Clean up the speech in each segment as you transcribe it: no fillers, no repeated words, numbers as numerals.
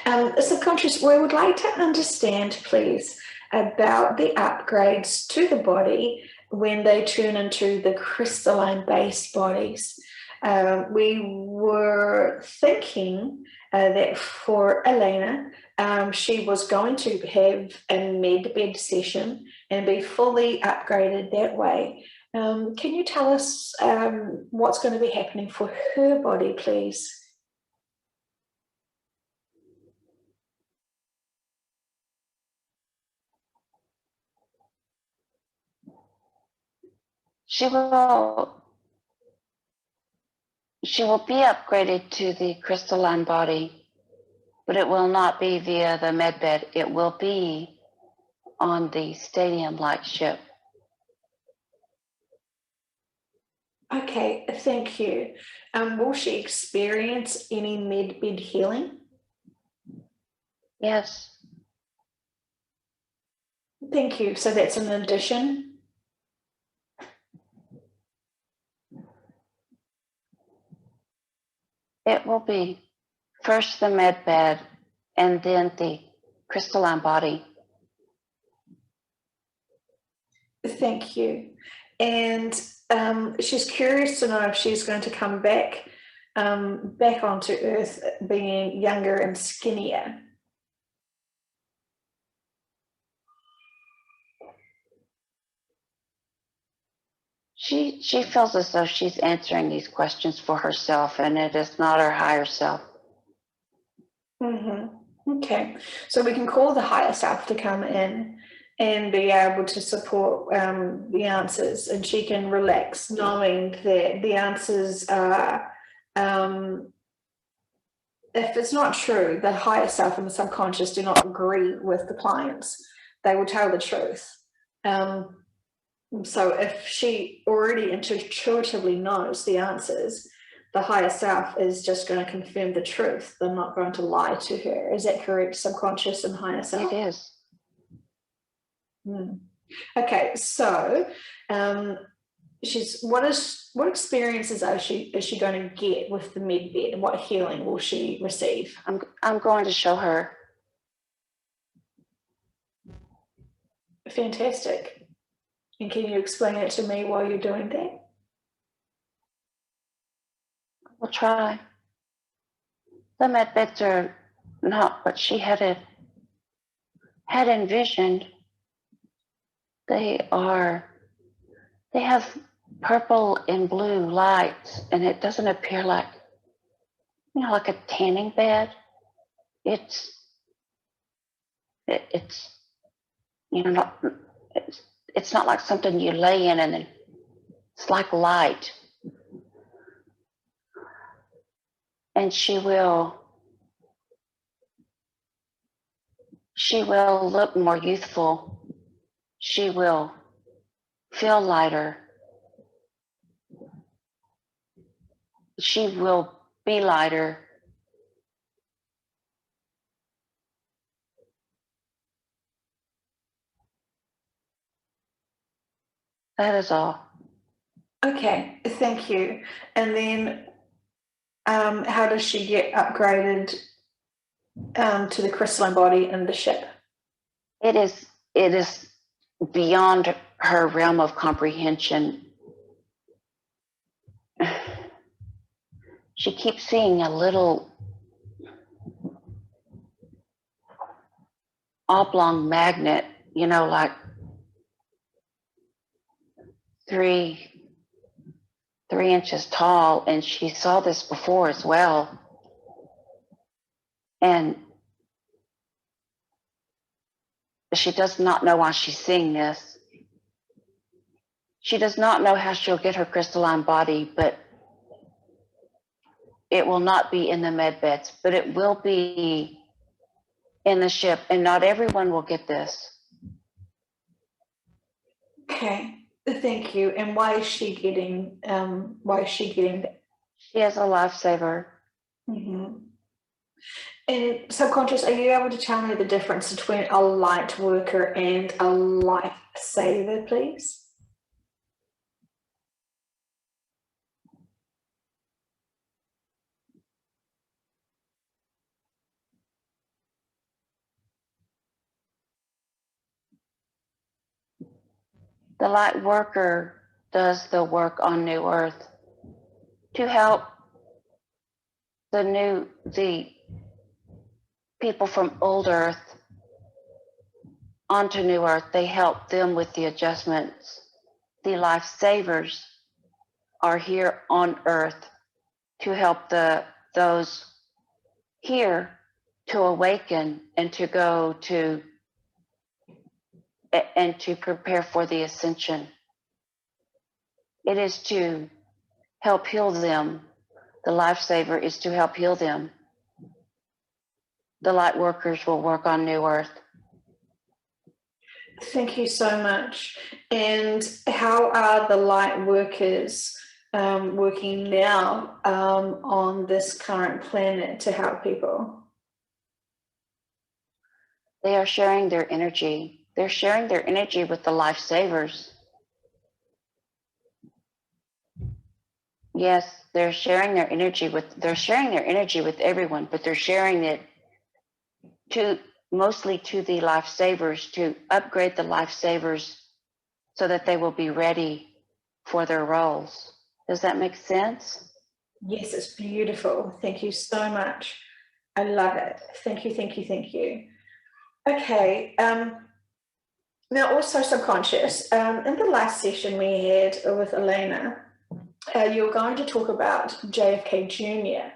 Subconscious, we would like to understand, please, about the upgrades to the body when they turn into the crystalline-based bodies. We were thinking that for Elena, she was going to have a med bed session and be fully upgraded that way. Can you tell us what's going to be happening for her body, please? She will be upgraded to the crystalline body, but it will not be via the medbed. It will be on the stadium-like ship. Okay, thank you. Will she experience any medbed healing? Yes. Thank you. So that's an addition? It will be first the med bed and then the crystalline body. Thank you. And she's curious to know if she's going to come back onto Earth being younger and skinnier. She feels as though she's answering these questions for herself, and it is not her higher self. Okay, so we can call the higher self to come in and be able to support the answers, and she can relax knowing that the answers are, if it's not true, the higher self and the subconscious do not agree with the clients, they will tell the truth. So if she already intuitively knows the answers, the higher self is just going to confirm the truth. They're not going to lie to her. Is that correct, subconscious and higher self? It is. Okay, so what experiences is she going to get with the med bed, and what healing will she receive? I'm going to show her. Fantastic. And can you explain it to me while you're doing that? We'll try. The med beds are not what she had envisioned. They have purple and blue lights, and it doesn't appear like, like a tanning bed. It's it's not like something you lay in and then it's like light. And she will look more youthful. She will feel lighter. She will be lighter. That is all. Okay, thank you. And then how does she get upgraded to the crystalline body in the ship? It is beyond her realm of comprehension. She keeps seeing a little oblong magnet, like 3 inches tall, and she saw this before as well. And she does not know why she's seeing this. She does not know how she'll get her crystalline body, but it will not be in the med beds, but it will be in the ship, and not everyone will get this. Okay, thank you. And why is she getting that? She is a lifesaver. And subconscious, are you able to tell me the difference between a light worker and a lifesaver, please? The light worker does the work on New Earth to help the people from old Earth onto New Earth. They help them with the adjustments. The lifesavers are here on Earth to help those here to awaken and to go to and to prepare for the ascension. It is to help heal them. The lifesaver is to help heal them. The light workers will work on New Earth. Thank you so much. And how are the light workers working now on this current planet to help people? They are sharing their energy. They're sharing their energy with the lifesavers. Yes, they're sharing their energy with everyone, but they're sharing it mostly to the lifesavers, to upgrade the lifesavers so that they will be ready for their roles. Does that make sense? Yes, it's beautiful. Thank you so much. I love it. Thank you, thank you, thank you. Okay. Now, also subconscious. In the last session we had with Elena, you were going to talk about JFK Jr.,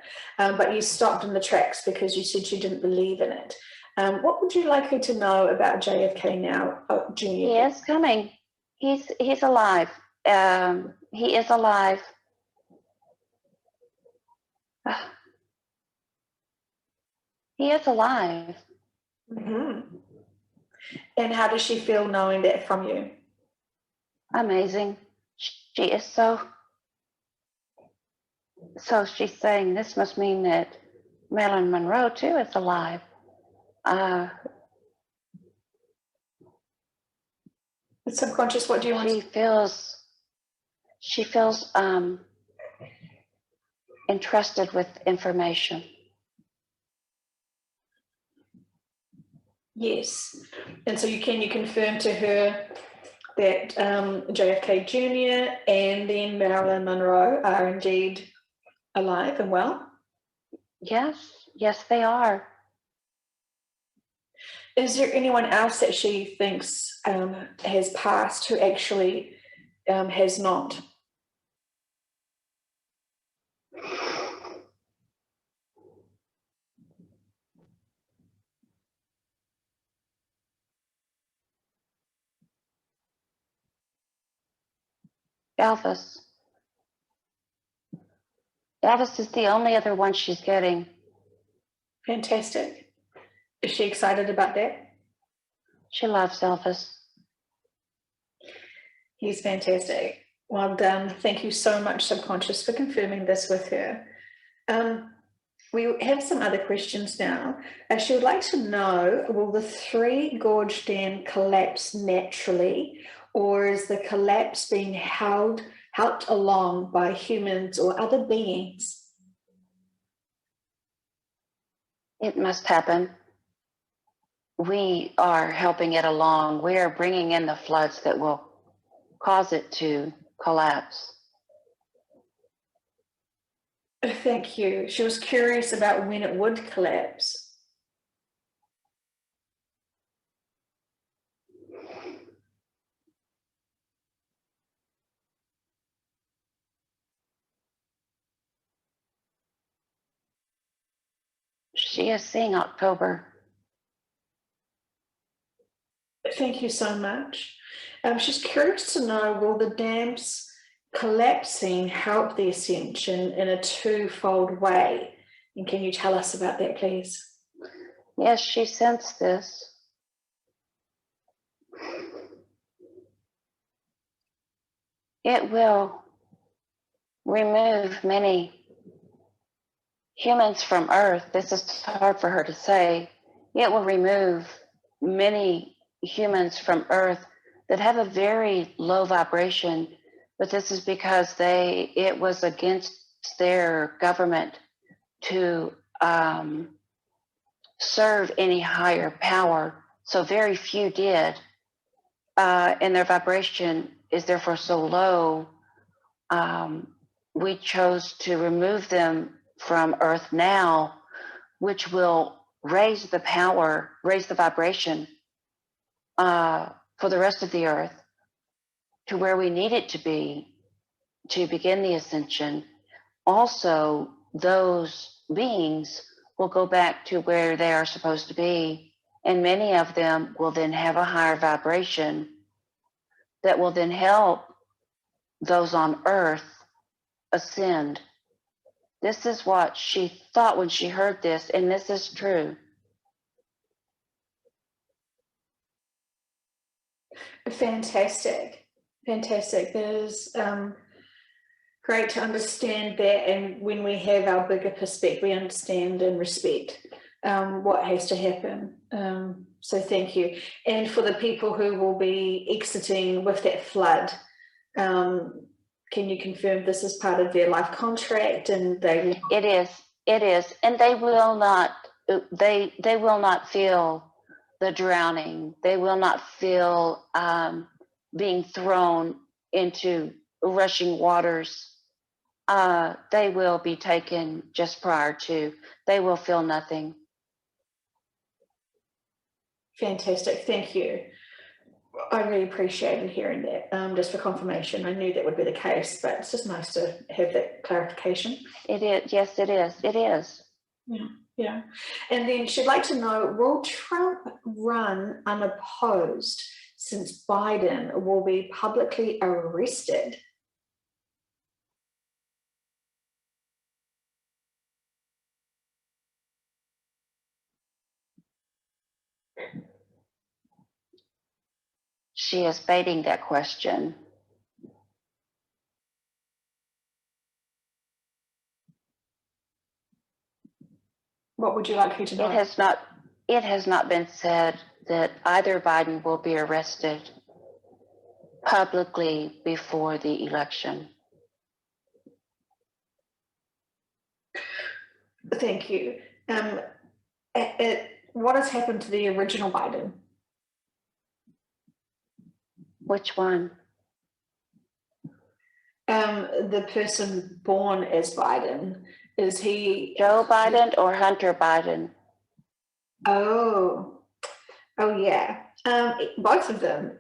but you stopped in the tracks because you said you didn't believe in it. What would you like her to know about JFK now, Jr.? He is coming. He's alive. He is alive. He is alive. Mm-hmm. And how does she feel knowing that from you? Amazing. She is so she's saying this must mean that Marilyn Monroe too is alive. Subconscious, what do you want? She feels entrusted with information. Yes. And so you confirm to her that JFK Jr. and then Marilyn Monroe are indeed alive and well? Yes, they are. Is there anyone else that she thinks has passed who actually has not? Elvis. Elvis is the only other one she's getting. Fantastic. Is she excited about that? She loves Elvis. He's fantastic. Well done. Thank you so much, Subconscious, for confirming this with her. We have some other questions now. She would like to know, will the Three Gorge Dam collapse naturally, or is the collapse being helped along by humans or other beings? It must happen. We are helping it along. We are bringing in the floods that will cause it to collapse. Thank you. She was curious about when it would collapse. She is seeing October. Thank you so much. She's curious to know, will the dams collapsing help the ascension in a twofold way? And can you tell us about that, please? Yes, she sensed this. It will remove many humans from Earth. This is hard for her to say. It will remove many humans from Earth that have a very low vibration, but this is because it was against their government to serve any higher power. So very few did, and their vibration is therefore so low, we chose to remove them from Earth now, which will raise the power, raise the vibration for the rest of the Earth to where we need it to be to begin the ascension. Also, those beings will go back to where they are supposed to be, and many of them will then have a higher vibration that will then help those on Earth ascend. This is what she thought when she heard this, and this is true. Fantastic. Fantastic. That is great to understand that. And when we have our bigger perspective, we understand and respect what has to happen. So thank you. And for the people who will be exiting with that flood, can you confirm this is part of their life contract and they will... It is. And they will not feel the drowning. They will not feel being thrown into rushing waters. They will be taken just prior to. They will feel nothing. Fantastic. Thank you. I really appreciated hearing that, just for confirmation. I knew that would be the case, but it's just nice to have that clarification. It is. Yes, it is. It is. Yeah. And then she'd like to know, will Trump run unopposed since Biden will be publicly arrested? She is baiting that question. What would you like her to know? It has not been said that either Biden will be arrested publicly before the election. Thank you. What has happened to the original Biden? Which one? The person born as Biden. Is he Joe Biden or Hunter Biden? Oh yeah. Both of them.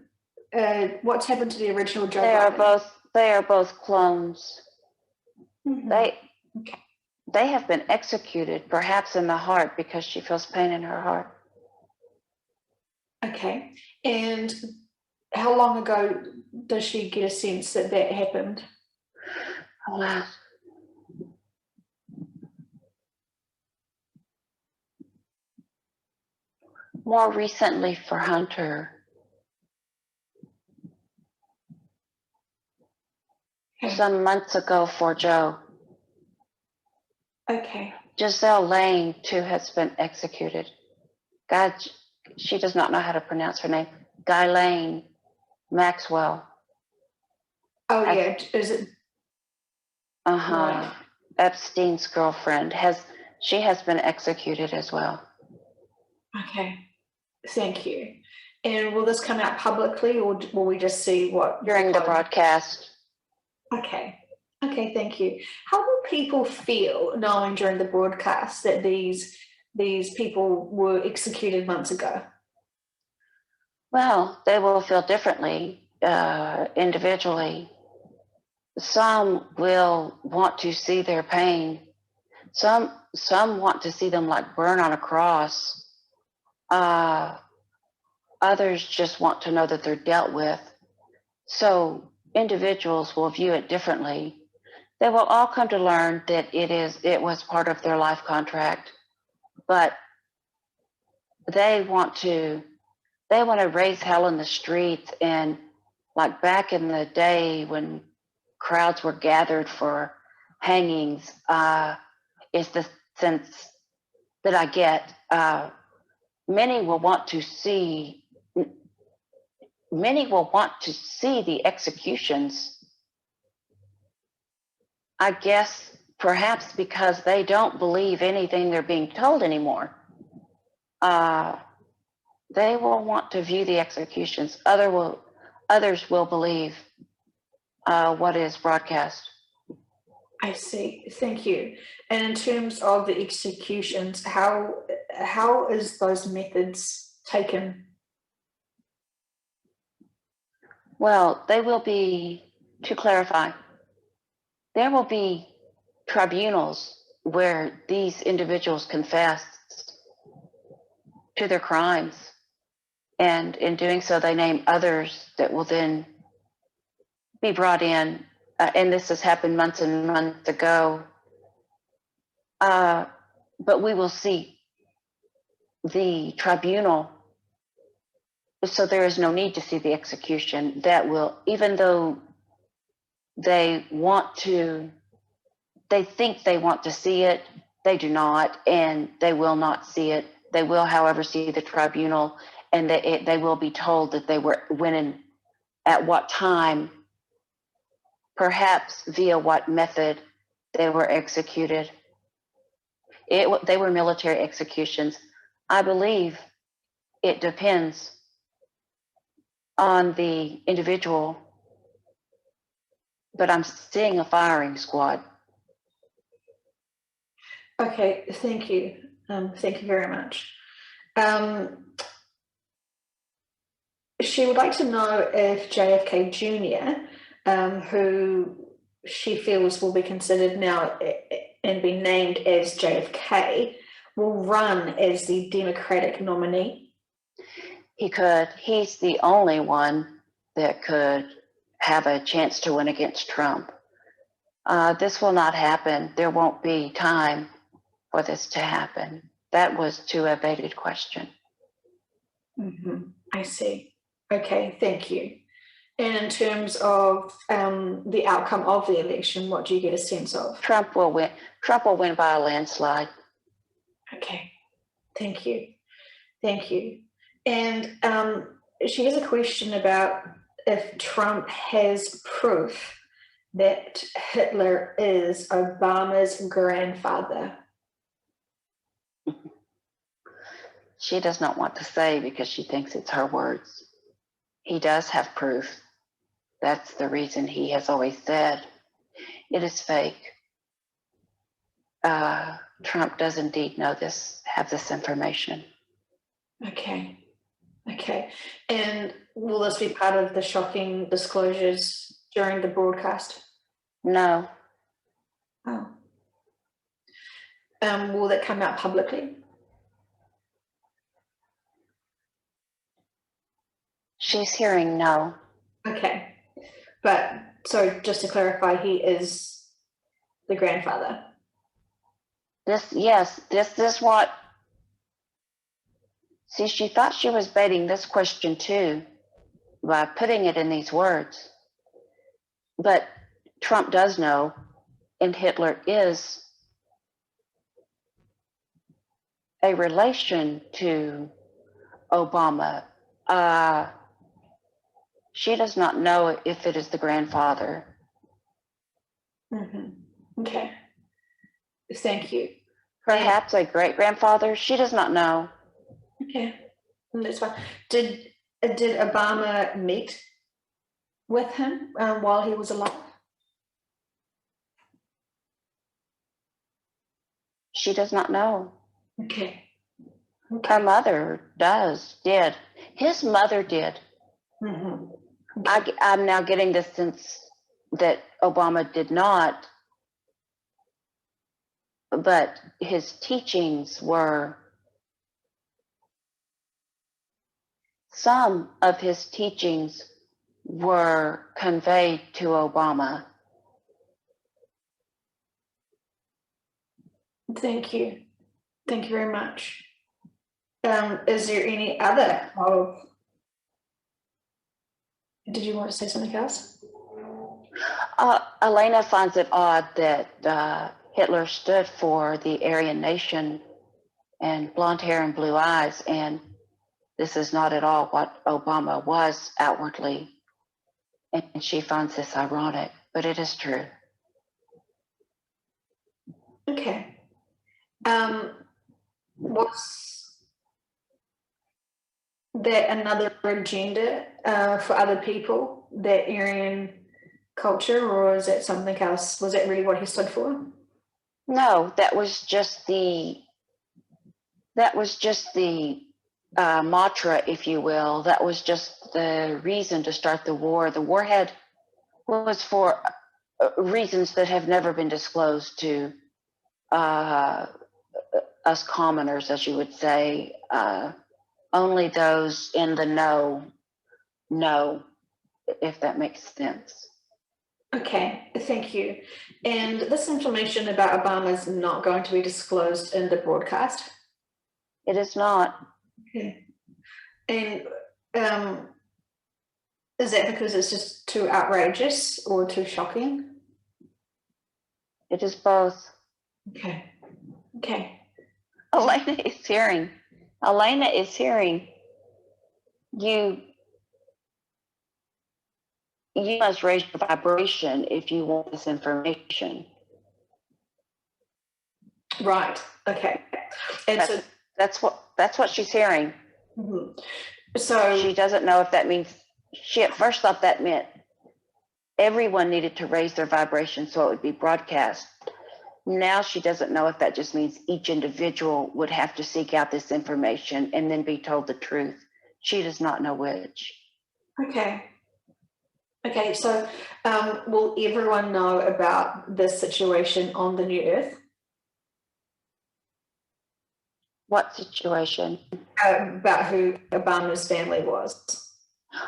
What's happened to the original Joe Biden? They are both clones. Mm-hmm. They have been executed, perhaps in the heart, because she feels pain in her heart. Okay. And how long ago does she get a sense that that happened? Wow. More recently for Hunter. Okay. Some months ago for Joe. Okay. Giselle Lane, too, has been executed. God, she does not know how to pronounce her name. Ghislaine Maxwell. Oh, yeah. Is it? Right. Epstein's girlfriend she has been executed as well. Okay. Thank you. And will this come out publicly, or will we just see what during the broadcast? Okay. Okay, thank you. How will people feel knowing during the broadcast that these people were executed months ago? Well, they will feel differently individually. Some will want to see their pain. Some want to see them like burn on a cross. Others just want to know that they're dealt with. So individuals will view it differently. They will all come to learn that it was part of their life contract, but they want to raise hell in the streets. And like back in the day when crowds were gathered for hangings, is the sense that I get. Many will want to see the executions. I guess perhaps because they don't believe anything they're being told anymore. They will want to view the executions. Others others will believe what is broadcast. I see. Thank you. And in terms of the executions, how is those methods taken? Well, they will be, to clarify, there will be tribunals where these individuals confess to their crimes. And in doing so, they name others that will then be brought in. And this has happened months and months ago. But we will see the tribunal. So there is no need to see the execution. That will, even though they think they want to see it, they do not, and they will not see it. They will, however, see the tribunal, and they will be told that they were when and at what time, perhaps via what method they were executed. They were military executions. I believe it depends on the individual, but I'm seeing a firing squad. Okay, thank you. Thank you very much. She would like to know if JFK Jr., who she feels will be considered now and be named as JFK, will run as the Democratic nominee. He could. He's the only one that could have a chance to win against Trump. This will not happen. There won't be time for this to happen. That was too evaded question. I see. Okay, thank you. And in terms of the outcome of the election, what do you get a sense of? Trump will win. Trump will win by a landslide. Okay, thank you. Thank you. And she has a question about if Trump has proof that Hitler is Obama's grandfather. She does not want to say because she thinks it's her words. He does have proof. That's the reason he has always said it is fake. Trump does indeed have this information. Okay. Okay. And will this be part of the shocking disclosures during the broadcast? No. Oh. Will that come out publicly? She's hearing no. Okay. But so just to clarify, he is the grandfather. This is what. See, she thought she was baiting this question too by putting it in these words. But Trump does know, and Hitler is a relation to Obama. She does not know if it is the grandfather. Okay. Thank you. Perhaps a great-grandfather. She does not know. Okay, that's fine. Did Obama meet with him while he was alive? She does not know. Okay. Her mother did. His mother did. Okay. I'm now getting the sense that Obama did not, but his teachings some of his teachings were conveyed to Obama. Thank you. Thank you very much. Is there any other did you want to say something else? Elena finds it odd that Hitler stood for the Aryan nation and blonde hair and blue eyes, and this is not at all what Obama was outwardly. And she finds this ironic, but it is true. Okay. that another agenda for other people, that Aryan culture, or is it something else? Was that really what he stood for? No, that was just the mantra, if you will. That was just the reason to start the war. The war was for reasons that have never been disclosed to us commoners, as you would say. Only those in the know, if that makes sense. Okay, thank you. And this information about Obama is not going to be disclosed in the broadcast? It is not. Okay. And is that because it's just too outrageous or too shocking? It is both. Okay. Okay. Elena is hearing. You must raise your vibration if you want this information. Right. Okay. And that's what she's hearing. Mm-hmm. So she doesn't know if that means, she at first thought that meant everyone needed to raise their vibration so it would be broadcast. Now she doesn't know if that just means each individual would have to seek out this information and then be told the truth. She does not know which. Okay. Okay, so will everyone know about this situation on the New Earth? What situation? About who Obama's family was.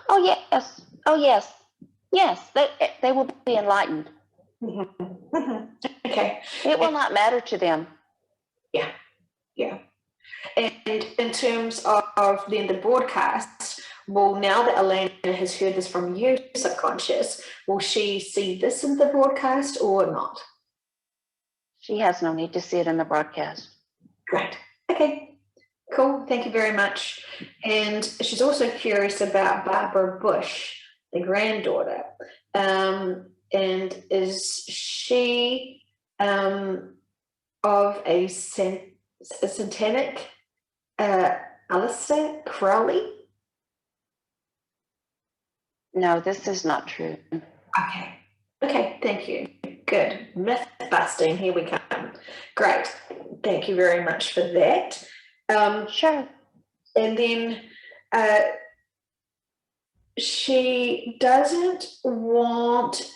Oh, yes. Oh, yes. Yes, they will be enlightened. Mm-hmm. Mm-hmm. Okay. It will not matter to them. Yeah, yeah. And in terms of then the broadcast, well, now that Elena has heard this from you, subconscious, will she see this in the broadcast or not? She has no need to see it in the broadcast. Great. Okay, cool. Thank you very much. And she's also curious about Barbara Bush, the granddaughter. And is she of a satanic Aleister Crowley? No, this is not true. Okay. Okay, thank you. Good. Myth busting. Here we come. Great. Thank you very much for that. Sure. And then she doesn't want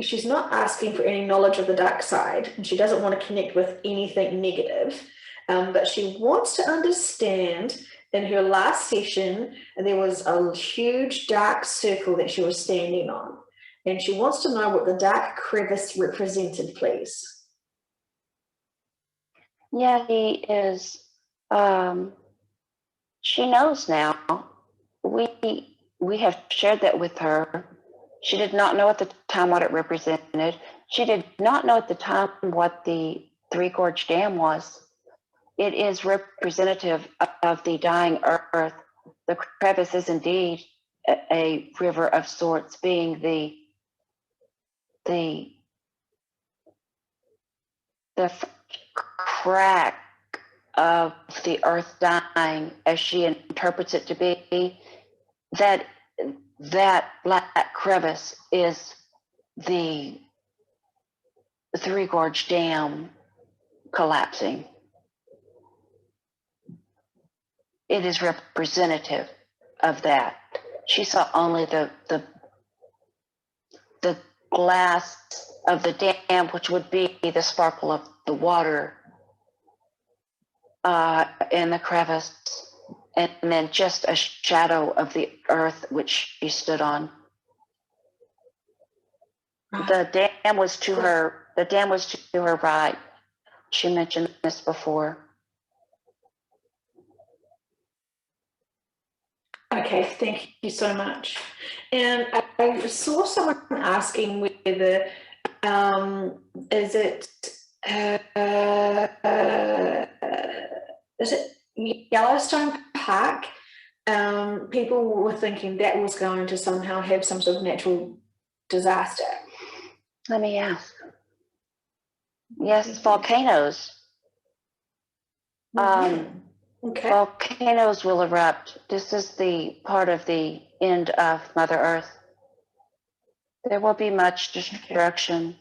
she's not asking for any knowledge of the dark side, and she doesn't want to connect with anything negative, but she wants to understand. In her last session, there was a huge dark circle that she was standing on, and she wants to know what the dark crevice represented, please. Yeah, he is. She knows now. We have shared that with her. She did not know at the time what it represented. She did not know at the time what the Three Gorge Dam was. It is representative of the dying earth. The crevice is indeed a river of sorts, being the crack of the earth dying, as she interprets it to be. That black crevice is the Three Gorge Dam collapsing. It is representative of that. She saw only the glass of the dam, which would be the sparkle of the water in the crevice, and then just a shadow of the earth which she stood on. The dam was to her right. She mentioned this before. Okay, thank you so much. And I saw someone asking whether is it Yellowstone Park? People were thinking that was going to somehow have some sort of natural disaster. Let me ask. Yes, volcanoes. Mhm. Okay. Volcanoes will erupt. This is the part of the end of Mother Earth. There will be much destruction.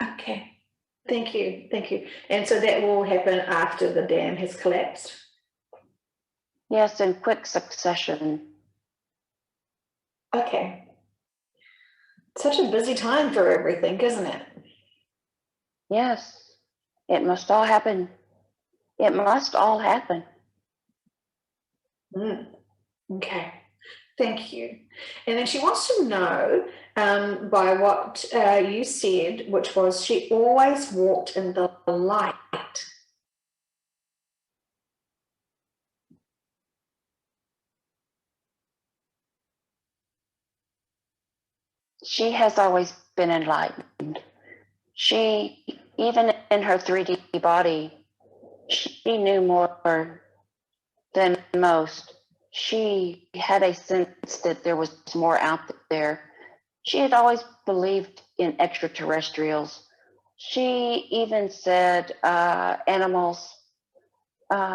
Okay. Thank you. Thank you. And so that will happen after the dam has collapsed. Yes, in quick succession. Okay. Such a busy time for everything, isn't it? Yes, it must all happen. It must all happen. Okay. Thank you. And then she wants to know by what you said, which was she always walked in the light. She has always been enlightened. She, even in her 3D body, she knew more than most. She had a sense that there was more out there. She had always believed in extraterrestrials. She even said animals.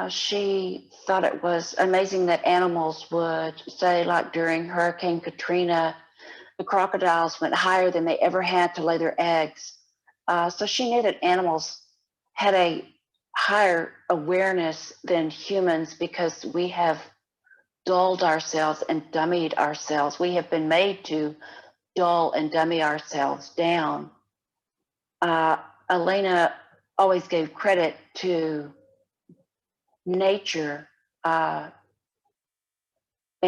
She thought it was amazing that animals would say, like during Hurricane Katrina, the crocodiles went higher than they ever had to lay their eggs. So she knew that animals had a higher awareness than humans because we have dulled ourselves and dummied ourselves. We have been made to dull and dummy ourselves down. Elena always gave credit to nature and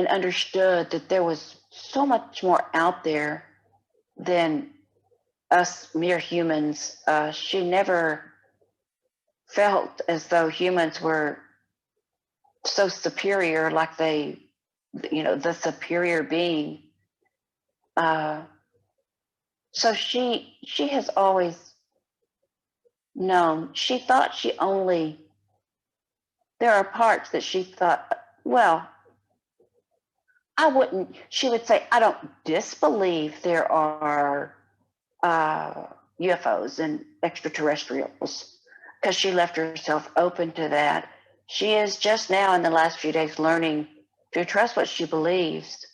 understood that there was so much more out there than us mere humans. She never felt as though humans were so superior, like they, the superior being. So she has always known. She thought she only. There are parts that she thought, well, I wouldn't. She would say, I don't disbelieve there are UFOs and extraterrestrials, because she left herself open to that. She is just now in the last few days learning to trust what she believes.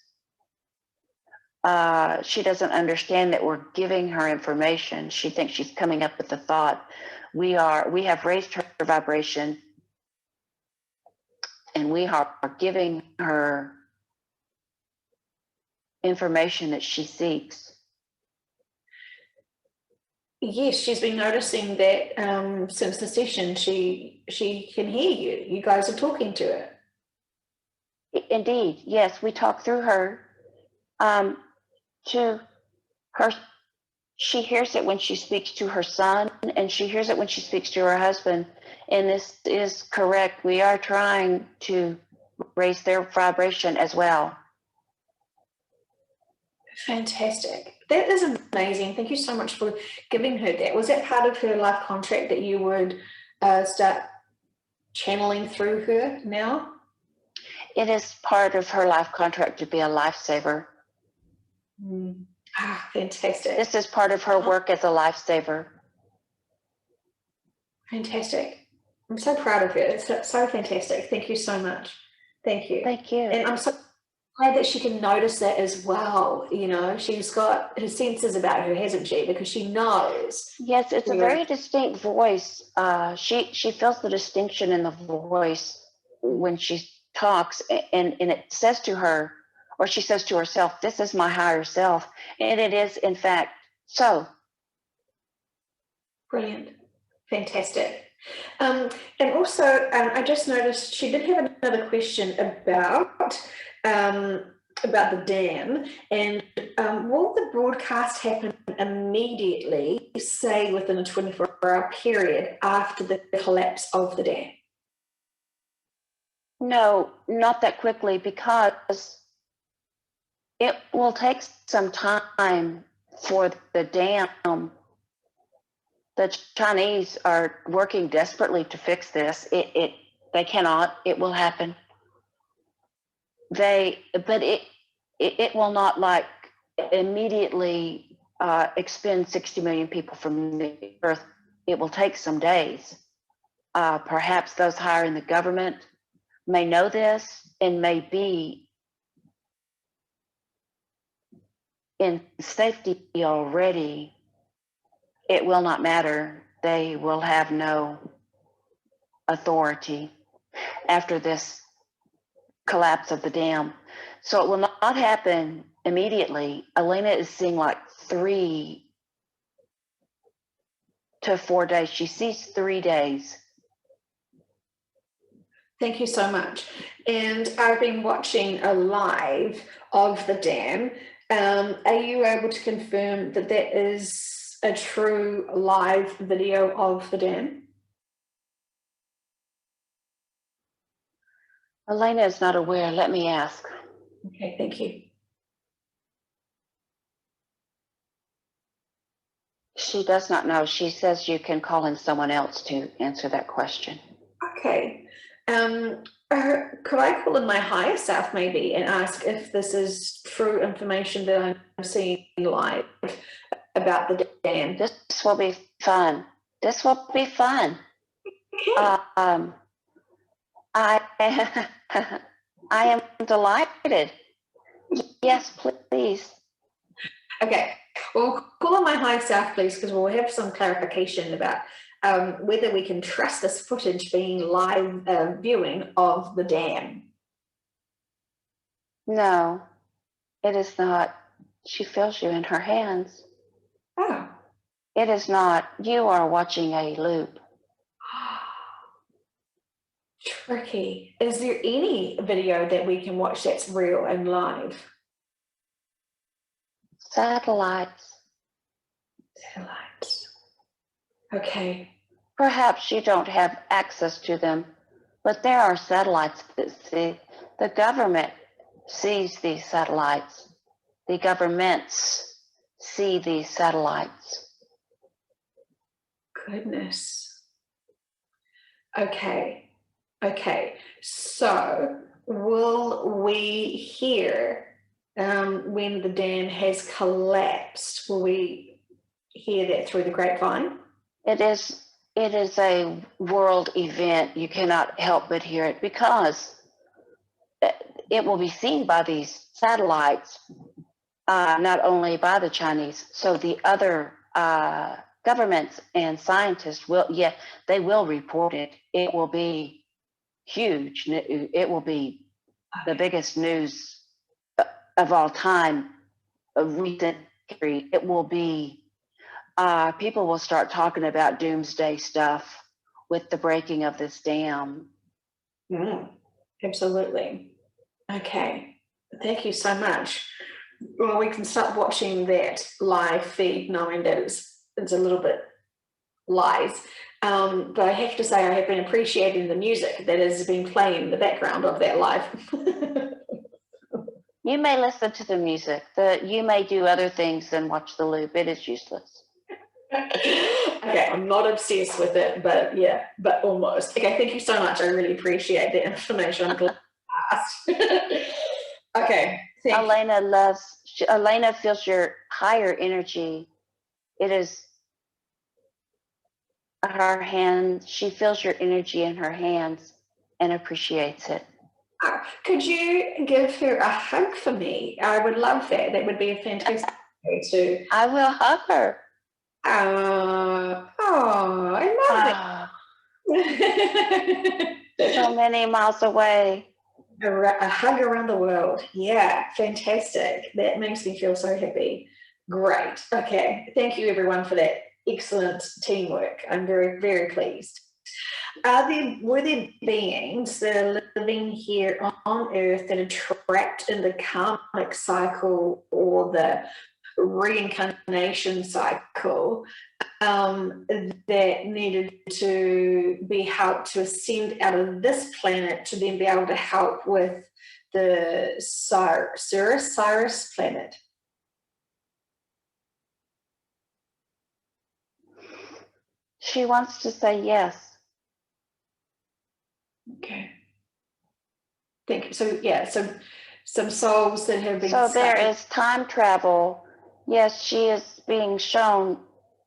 She doesn't understand that we're giving her information. She thinks she's coming up with the thought. We have raised her vibration, and we are giving her information that she seeks. Yes, she's been noticing that since the session, she can hear you. You guys are talking to her. Indeed, yes, we talk through her. To her, she hears it when she speaks to her son, and she hears it when she speaks to her husband. And this is correct. We are trying to raise their vibration as well. Fantastic. That is amazing. Thank you so much for giving her that. Was that part of her life contract that you would start channeling through her now? It is part of her life contract to be a lifesaver. Fantastic. This is part of her work as a lifesaver. Fantastic. I'm so proud of her. It's so fantastic. Thank you so much. Thank you. Thank you. And I'm so glad that she can notice that as well. She's got her senses about her, hasn't she? Because she knows. Yes, it's a very distinct voice. She feels the distinction in the voice when she talks, and it says to her, or she says to herself, this is my higher self. And it is, in fact, so. Brilliant. Fantastic. And also, I just noticed she did have another question about the dam, and will the broadcast happen immediately, say within a 24-hour period after the collapse of the dam? No, not that quickly, because it will take some time for the dam. The Chinese are working desperately to fix this. They cannot. It will happen. But it will not immediately expend 60 million people from the earth. it will take some days. Perhaps those higher in the government may know this and may be in safety already. It will not matter. They will have no authority after this collapse of the dam. So it will not happen immediately. Elena is seeing like 3 to 4 days. She sees 3 days. Thank you so much. And I've been watching a live of the dam. Are you able to confirm that that is a true live video of the dam? Elena is not aware. Let me ask. Okay, thank you. She does not know. She says you can call in someone else to answer that question. Okay. Could I call in my higher self maybe and ask if this is true information that I'm seeing live about the dam? This will be fun. This will be fun. Okay. I I am delighted. Yes, please. Okay. Well, call on my higher self, please, because we'll have some clarification about whether we can trust this footage being live viewing of the dam. No, it is not. She feels you in her hands. Oh. It is not. You are watching a loop. Tricky. Is there any video that we can watch that's real and live? Satellites. Satellites. Okay. Perhaps you don't have access to them, but there are satellites that see. The government sees these satellites. The governments see these satellites. Goodness. Okay. Okay. So will we hear when the dam has collapsed? Will we hear that through the grapevine? It is a world event. You cannot help but hear it because it will be seen by these satellites, not only by the Chinese. So the other governments and scientists will, they will report it. It will be huge. It will be the biggest news of all time of recent history. It will be, people will start talking about doomsday stuff with the breaking of this dam. Absolutely. Okay. Thank you so much. Well, we can start watching that live feed, knowing that it's a little bit lies. But I have to say, I have been appreciating the music that has been playing in the background of that live. You may listen to the music. You may do other things than watch the loop. It is useless. Okay, I'm not obsessed with it, but yeah, but almost. Okay, thank you so much. I really appreciate the information. I'm glad I asked. Okay, Elena feels your higher energy. It is her hand. She feels your energy in her hands and appreciates it. Could you give her a hug for me? I would love that. That would be a fantastic way to. I will hug her. I love it. So many miles away. A hug around the world. Yeah, fantastic. That makes me feel so happy. Great. Okay. Thank you, everyone, for that excellent teamwork. I'm very, very pleased. Were there beings that are living here on Earth that are trapped in the karmic cycle or the reincarnation cycle that needed to be helped to ascend out of this planet to then be able to help with the Sirius planet? She wants to say yes. Okay. Thank you. So yeah, so some souls that have been. So there is time travel. Yes, she is being shown.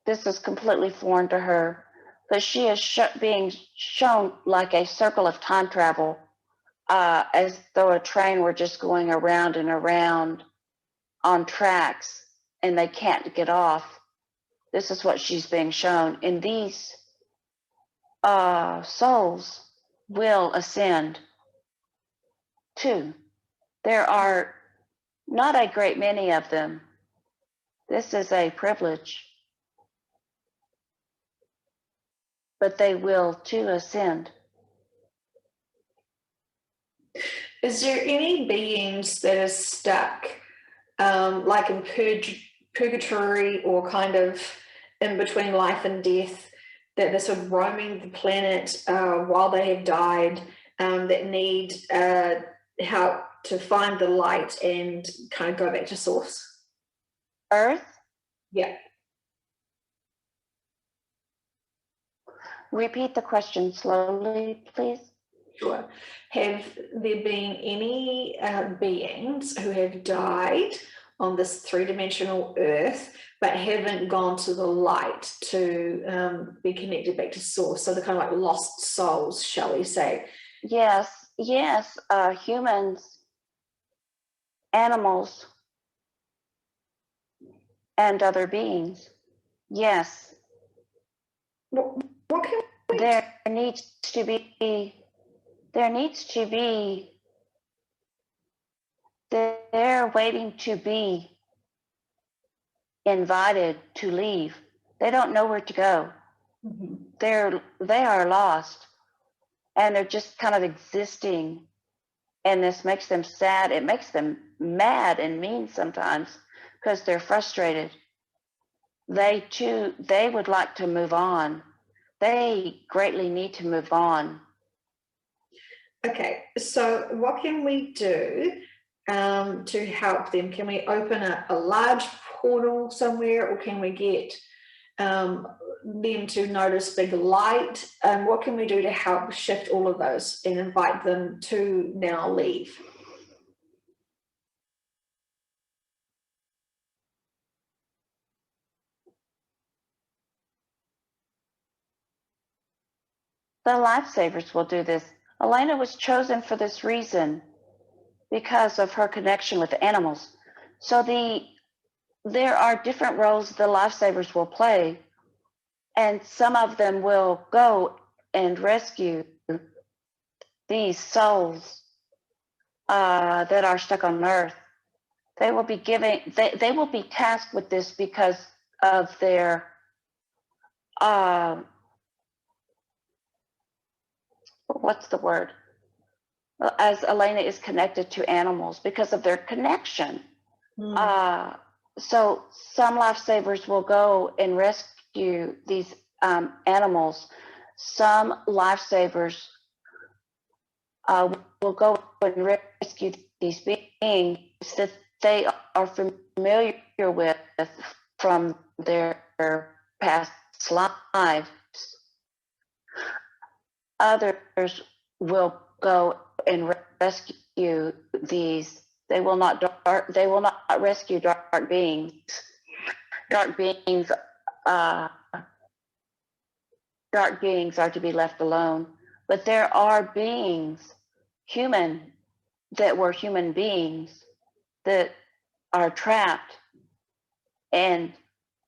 This is completely foreign to her. but she is being shown like a circle of time travel, as though a train were just going around and around on tracks and they can't get off. This is what she's being shown. And these souls will ascend too. There are not a great many of them. This is a privilege. But they will too ascend. Is there any beings that are stuck, like in purgatory or kind of in between life and death, that they're sort of roaming the planet while they have died, that need help to find the light and kind of go back to source? Earth? Yeah. Repeat the question slowly, please. Sure. Have there been any beings who have died on this three-dimensional Earth but haven't gone to the light to be connected back to source? So they're kind of like lost souls, shall we say? Yes, humans, animals, and other beings. Yes. What can we There needs to be, they're waiting to be invited to leave. They don't know where to go. Mm-hmm. They are lost, and they're just kind of existing, and this makes them sad. It makes them mad and mean sometimes because they're frustrated. They would like to move on. They greatly need to move on. Okay, so what can we do to help them? Can we open a large portal somewhere, or can we get them to notice big light? What can we do to help shift all of those and invite them to now leave? The lifesavers will do this. Elena was chosen for this reason because of her connection with animals. So there are different roles the lifesavers will play, and some of them will go and rescue these souls that are stuck on Earth. They will be they will be tasked with this because of their what's the word? As Elena is connected to animals, because of their connection. So some lifesavers will go and rescue these animals. Some lifesavers will go and rescue these beings that they are familiar with from their past lives. Others will go and rescue these. They will not rescue dark beings. Dark beings are to be left alone. But there are beings, that were human beings that are trapped, and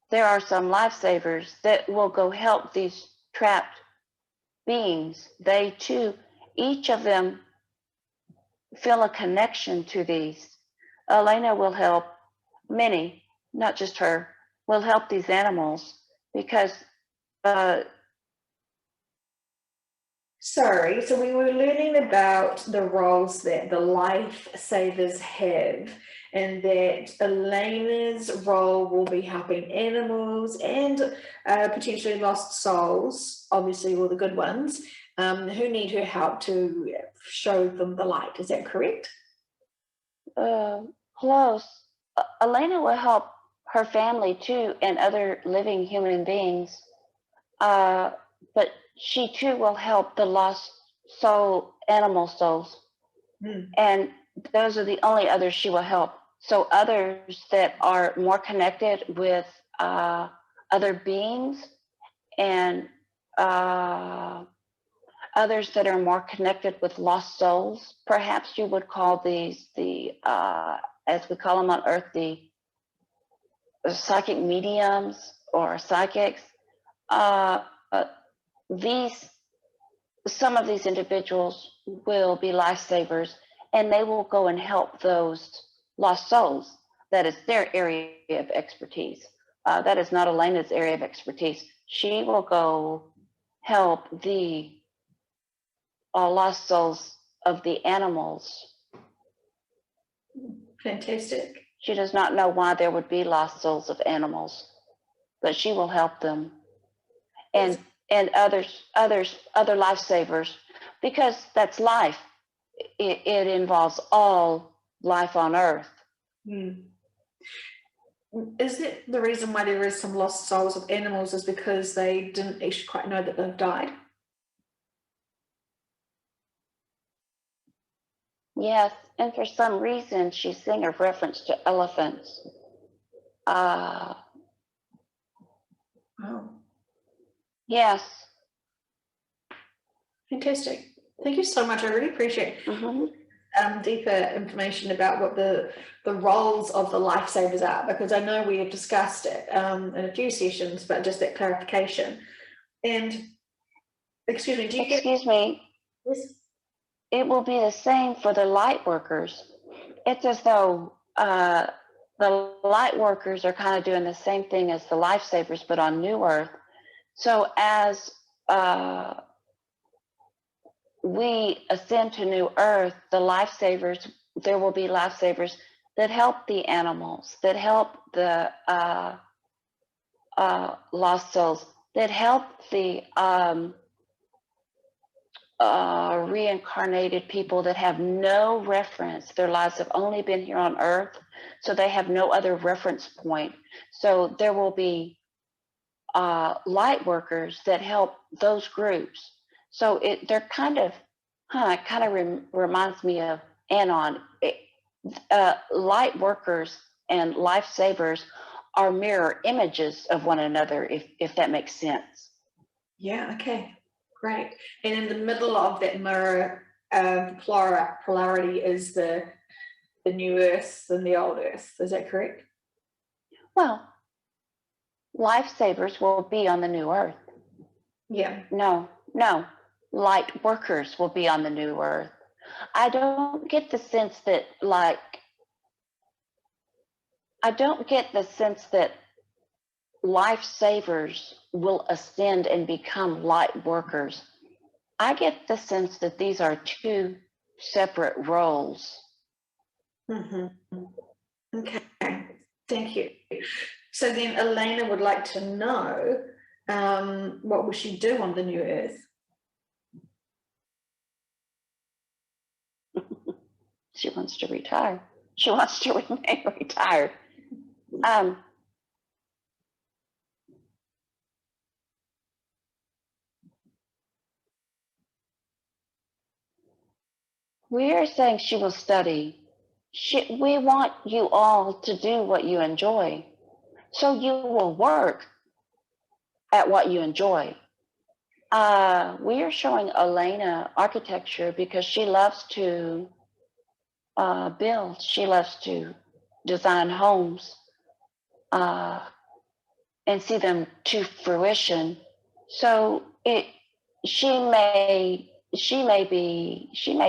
there are some lifesavers that will go help these trapped beings. They too, each of them feel a connection to these. Elena will help many, not just her, will help these animals because Sorry, so we were learning about the roles that the lifesavers have, and that Elena's role will be helping animals and potentially lost souls, obviously all the good ones, who need her help to show them the light. Is that correct? Close. Elena will help her family too and other living human beings. But she too will help the lost animal souls. And those are the only others she will help. So others that are more connected with other beings and others that are more connected with lost souls. Perhaps you would call these as we call them on earth, the psychic mediums or psychics. Some of these individuals will be lifesavers, and they will go and help those lost souls. That is their area of expertise. That is not Elena's area of expertise. She will go help the lost souls of the animals. Fantastic. She does not know why there would be lost souls of animals, but she will help them. And other lifesavers, because that's life. It involves all life on earth. Is it the reason why there is some lost souls of animals is because they didn't actually quite know that they've died? Yes, and for some reason she's saying a reference to elephants. Oh. Yes. Fantastic. Thank you so much. I really appreciate deeper information about what the roles of the lifesavers are, because I know we have discussed it in a few sessions, but just that clarification. And excuse me, Excuse me. Yes. It will be the same for the light workers. It's as though the light workers are kind of doing the same thing as the lifesavers, but on New Earth. So as we ascend to New Earth, the lifesavers, there will be lifesavers that help the animals, that help the lost souls, that help the reincarnated people that have no reference. Their lives have only been here on Earth, so they have no other reference point. So there will be light workers that help those groups. So they're kind of, it kind of reminds me of Anon. Light workers and lifesavers are mirror images of one another, if that makes sense. Yeah, okay, great. And in the middle of that mirror polarity is the new Earth and the old Earth. Is that correct? Well, lifesavers will be on the new Earth. Yeah. No. Light workers will be on the new Earth. I don't get the sense that lifesavers will ascend and become light workers. I get the sense that these are two separate roles. Okay, thank you. So then Elena would like to know, what will she do on the new Earth? She wants to retire. She wants to remain retired. We are saying she will study. We want you all to do what you enjoy. So you will work at what you enjoy. We are showing Elena architecture because she loves to build. She loves to design homes and see them to fruition. So she may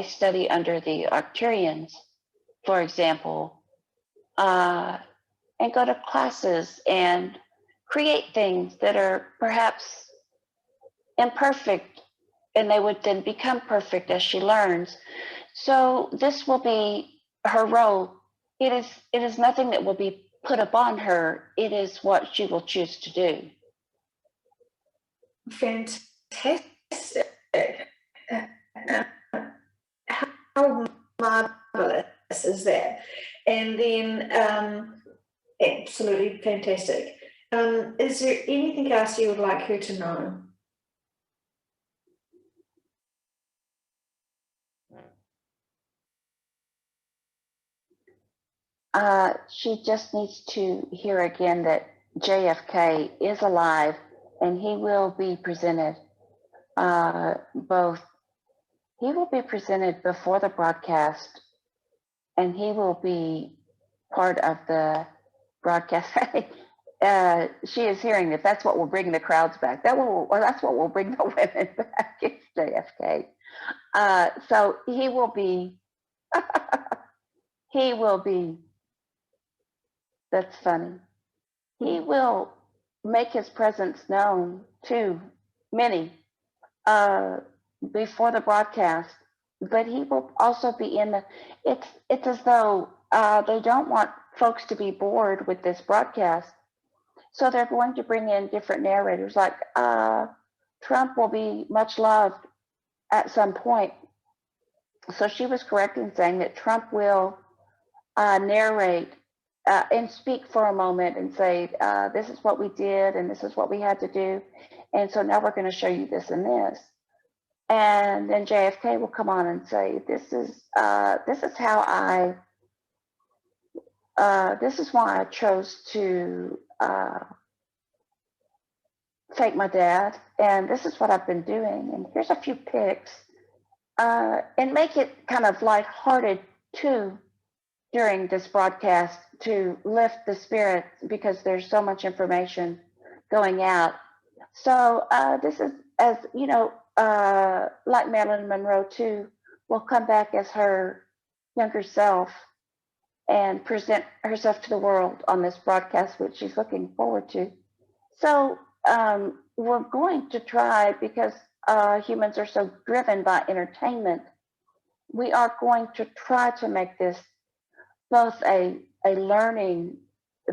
study under the Arcturians, for example, and go to classes and create things that are perhaps imperfect, and they would then become perfect as she learns. So this will be her role. It is nothing that will be put upon her. It is what she will choose to do. Fantastic. How marvelous is that? And then absolutely fantastic. Is there anything else you would like her to know? She just needs to hear again that JFK is alive and he will be presented both, he will be presented before the broadcast, and he will be part of the broadcast. She is hearing that. That's what will bring the crowds back. That's what will bring the women back. It's JFK. So he will be. He will be. That's funny. He will make his presence known to many before the broadcast, but he will also be in the. It's as though they don't want folks to be bored with this broadcast. So they're going to bring in different narrators, like Trump will be much loved at some point. So she was correct in saying that Trump will narrate and speak for a moment and say, this is what we did and this is what we had to do. And so now we're going to show you this and this. And then JFK will come on and say, this is how this is why I chose to fake my dad, and this is what I've been doing, and here's a few pics, and make it kind of lighthearted too during this broadcast to lift the spirits, because there's so much information going out. So this is, as you know, like Marilyn Monroe too, will come back as her younger self and present herself to the world on this broadcast, which she's looking forward to. So we're going to try, because humans are so driven by entertainment, we are going to try to make this both a learning,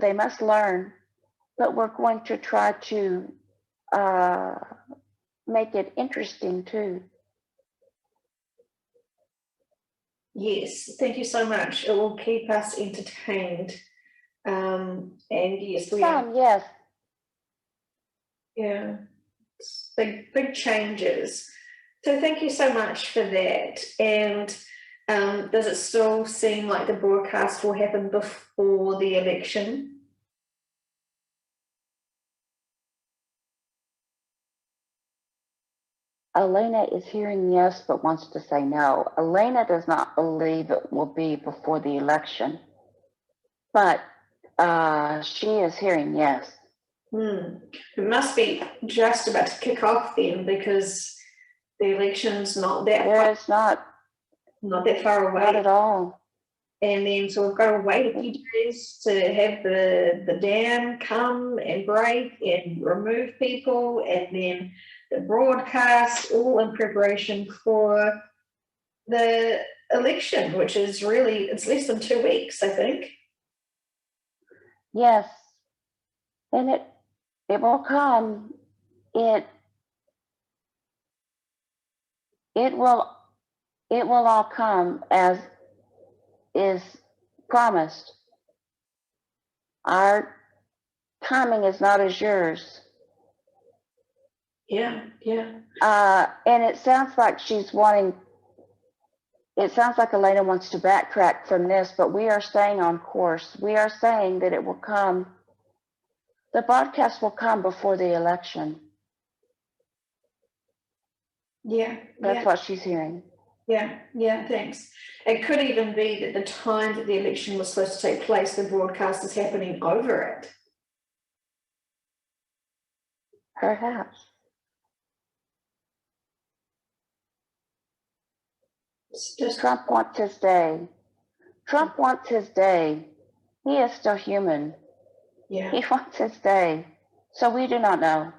they must learn, but we're going to try to make it interesting too. Yes, thank you so much. It will keep us entertained. And yes, we are. Yes. Yeah, it's big changes. So thank you so much for that. And does it still seem like the broadcast will happen before the election? Elena is hearing yes, but wants to say no. Elena does not believe it will be before the election, but she is hearing yes. It must be just about to kick off then, because the election's not that not that far away. Not at all. And then so we've got to wait a few days to have the dam come and break and remove people, and then the broadcast, all in preparation for the election, which is really, it's less than 2 weeks, I think. Yes. And it will come. It will all come as is promised. Our timing is not as yours. Yeah. And it sounds like it sounds like Elena wants to backtrack from this, but we are staying on course. We are saying that it will come, the broadcast will come before the election. Yeah. That's what she's hearing. Yeah, thanks. It could even be that the time that the election was supposed to take place, the broadcast is happening over it. Perhaps. Trump wants his day. Trump wants his day. He is still human. Yeah. He wants his day. So we do not know.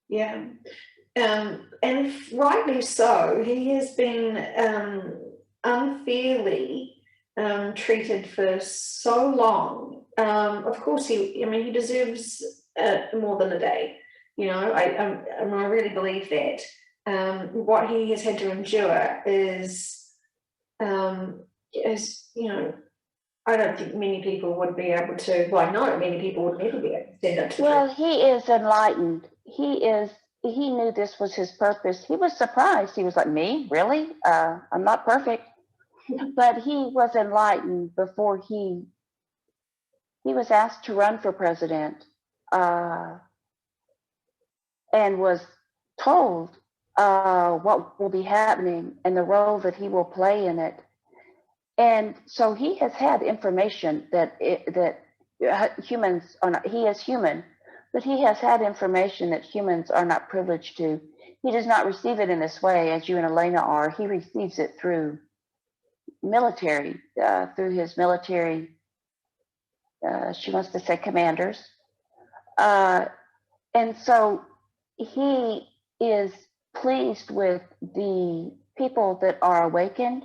Yeah. And rightly so. He has been unfairly treated for so long. Of course, he deserves more than a day. You know, I really believe that. What he has had to endure is, you know, I don't think many people would be able to. Well, I know many people would never be able to stand up to. Well, he is enlightened. He knew this was his purpose. He was surprised. He was like, me? Really? I'm not perfect. But he was enlightened before he was asked to run for president, and was told what will be happening and the role that he will play in it. And so he has had information that humans are not, he is human, but he has had information that humans are not privileged to. He does not receive it in this way as you and Elena are. He receives it through military, through his military, she wants to say commanders. And so he is pleased with the people that are awakened,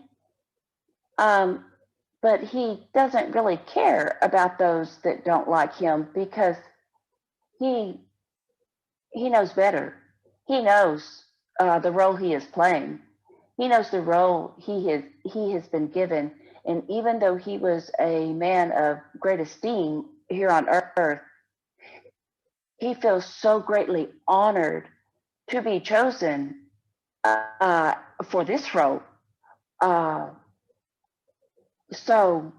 but he doesn't really care about those that don't like him because he knows better. He knows the role he is playing. He knows the role he has been given, and even though he was a man of great esteem here on earth, he feels so greatly honored to be chosen for this role. So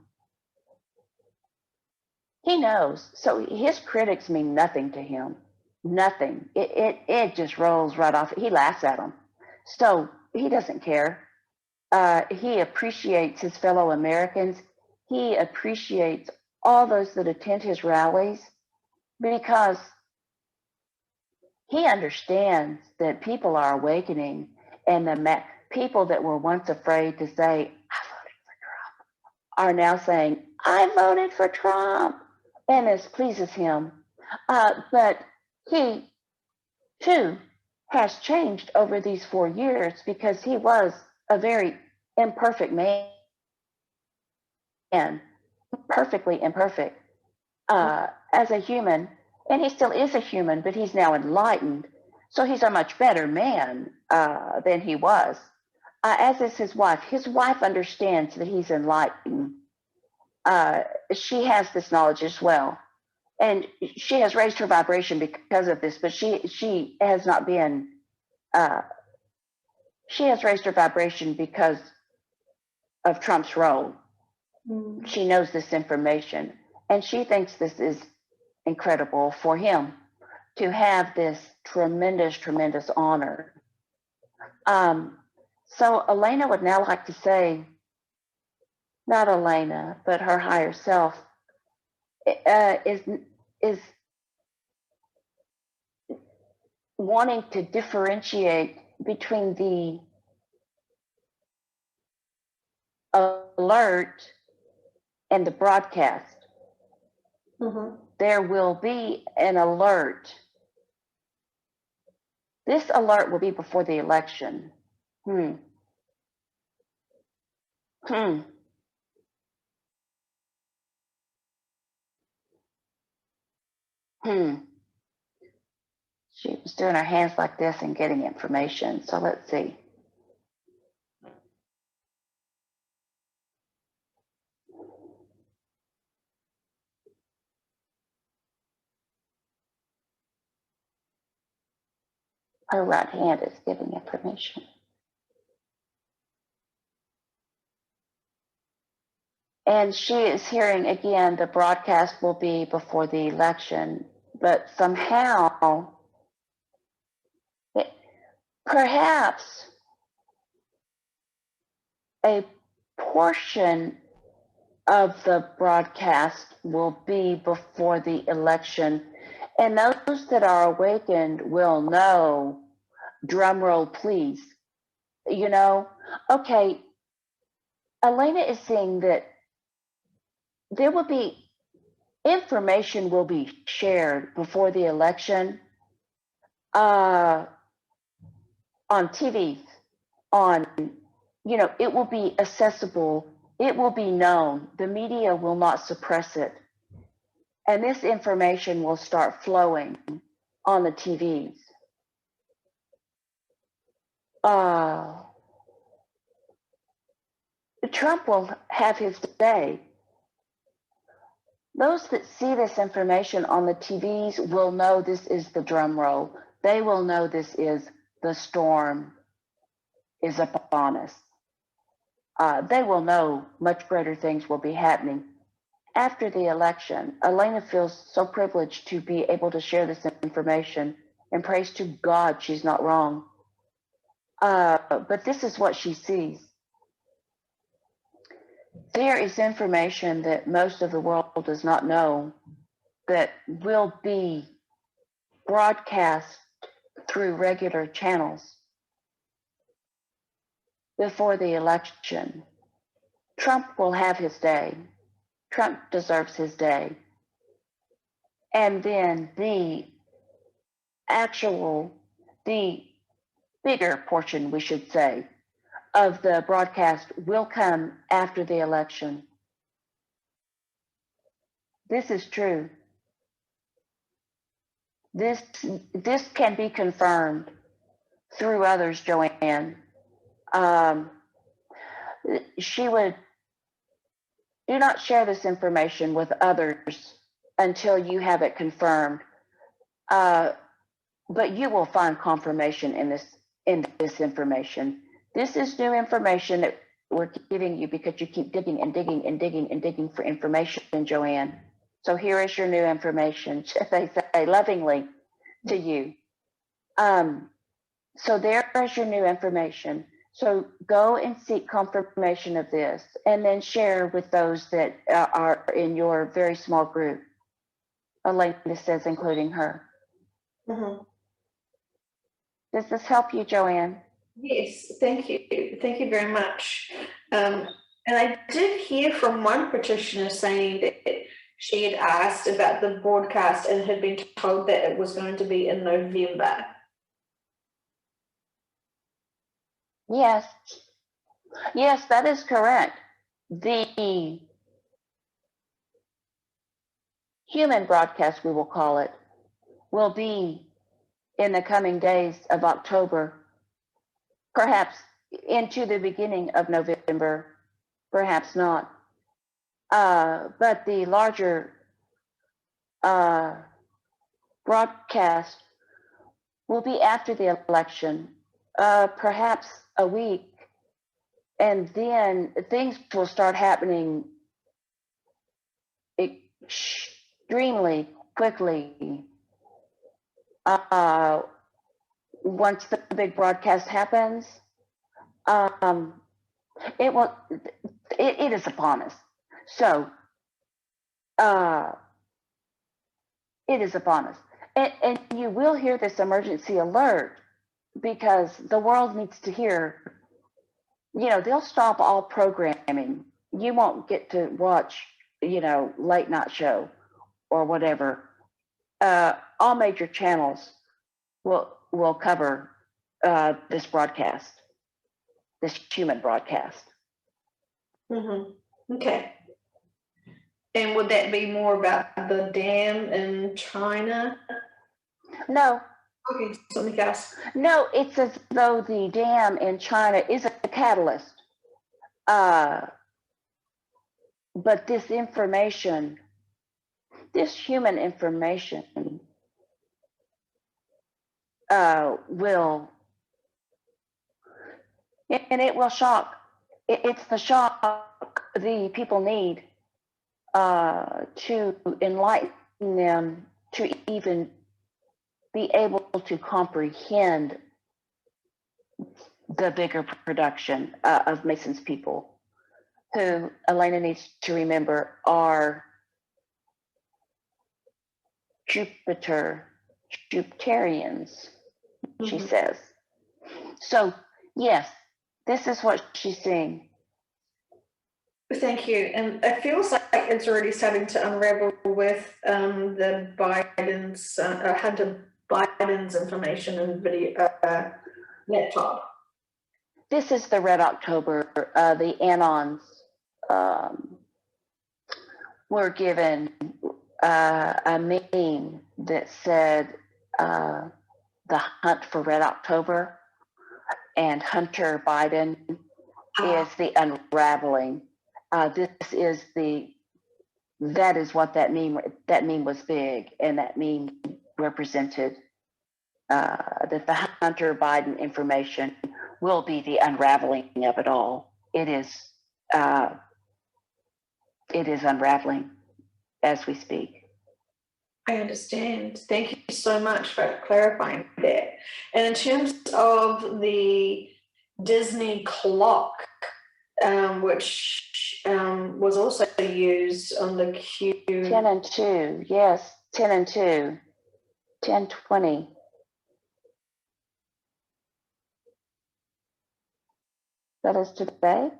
he knows. So his critics mean nothing to him. Nothing. It just rolls right off. He laughs at them. So he doesn't care. He appreciates his fellow Americans. He appreciates all those that attend his rallies because he understands that people are awakening, and the people that were once afraid to say, I voted for Trump, are now saying, I voted for Trump. And this pleases him. But he, too, has changed over these 4 years because he was a very imperfect man, perfectly imperfect as a human. And he still is a human, but he's now enlightened. So he's a much better man than he was, as is his wife. His wife understands that he's enlightened. She has this knowledge as well. And she has raised her vibration because of this, but she has not been, she has raised her vibration because of Trump's role. She knows this information, and she thinks this is incredible for him to have this tremendous, tremendous honor. So Elena would now like to say, not Elena, but her higher self is wanting to differentiate between the alert and the broadcast. Mm-hmm. There will be an alert. This alert will be before the election. She was doing her hands like this and getting information. So let's see. Her right hand is giving information. And she is hearing again, the broadcast will be before the election, but somehow, perhaps a portion of the broadcast will be before the election. And those that are awakened will know, drum roll please, okay, Elena is saying that there will be information will be shared before the election on TV, it will be accessible, it will be known, the media will not suppress it. And this information will start flowing on the TVs. Trump will have his day. Those that see this information on the TVs will know this is the drum roll. They will know this is the storm is upon us. They will know much greater things will be happening after the election. Elena feels so privileged to be able to share this information and praise to God she's not wrong. But this is what she sees. There is information that most of the world does not know that will be broadcast through regular channels before the election. Trump will have his day. Trump deserves his day. And then the bigger portion, we should say, of the broadcast will come after the election. This is true. This can be confirmed through others, Joanne. She would do not share this information with others until you have it confirmed. But you will find confirmation in this information. This is new information that we're giving you because you keep digging and digging and digging and digging for information, Joanne. So here is your new information, they say lovingly to you. So there is your new information. So go and seek confirmation of this and then share with those that are in your very small group. Elena says, including her. Mm-hmm. Does this help you, Joanne? Yes, thank you. Thank you very much. And I did hear from one petitioner saying that she had asked about the broadcast and had been told that it was going to be in November. Yes. Yes, that is correct. The human broadcast, we will call it, will be in the coming days of October, perhaps into the beginning of November, perhaps not. But the larger broadcast will be after the election, perhaps a week, and then things will start happening extremely quickly. Once the big broadcast happens, it is upon us. So it is upon us. And you will hear this emergency alert because the world needs to hear, they'll stop all programming. You won't get to watch, late night show or whatever. All major channels will cover this broadcast, this human broadcast. Mm-hmm. Okay. And would that be more about the dam in China? No. Okay, something else. No, it's as though the dam in China is a catalyst. But this information, this human information, will, and it will shock. It's the shock the people need to enlighten them to even be able to comprehend the bigger production of Mason's people, who Elena needs to remember are Jupiterians, she says. So, yes, this is what she's seeing. Thank you. And it feels like it's already starting to unravel with the Hunter Biden's information and video laptop. This is the Red October. The Anons were given a meme that said the hunt for Red October, and Hunter Biden is the unraveling. That is what that meme was big, and that meme represented that the Hunter Biden information will be the unraveling of it all. It is unraveling as we speak. I understand. Thank you so much for clarifying that. And in terms of the Disney clock, which was also used on the 10 and 2, yes, 10 and 2, 10:20. That is today?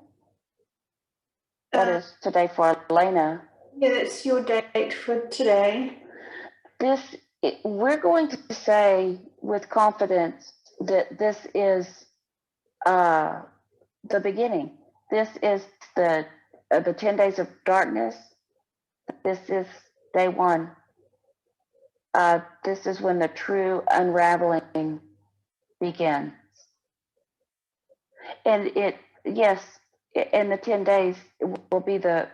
That is today for Elena. Yeah, that's your date for today. We're going to say with confidence that this is the beginning. This is the 10 days of darkness. This is day one. This is when the true unraveling begins. And yes, in the 10 days, it will be the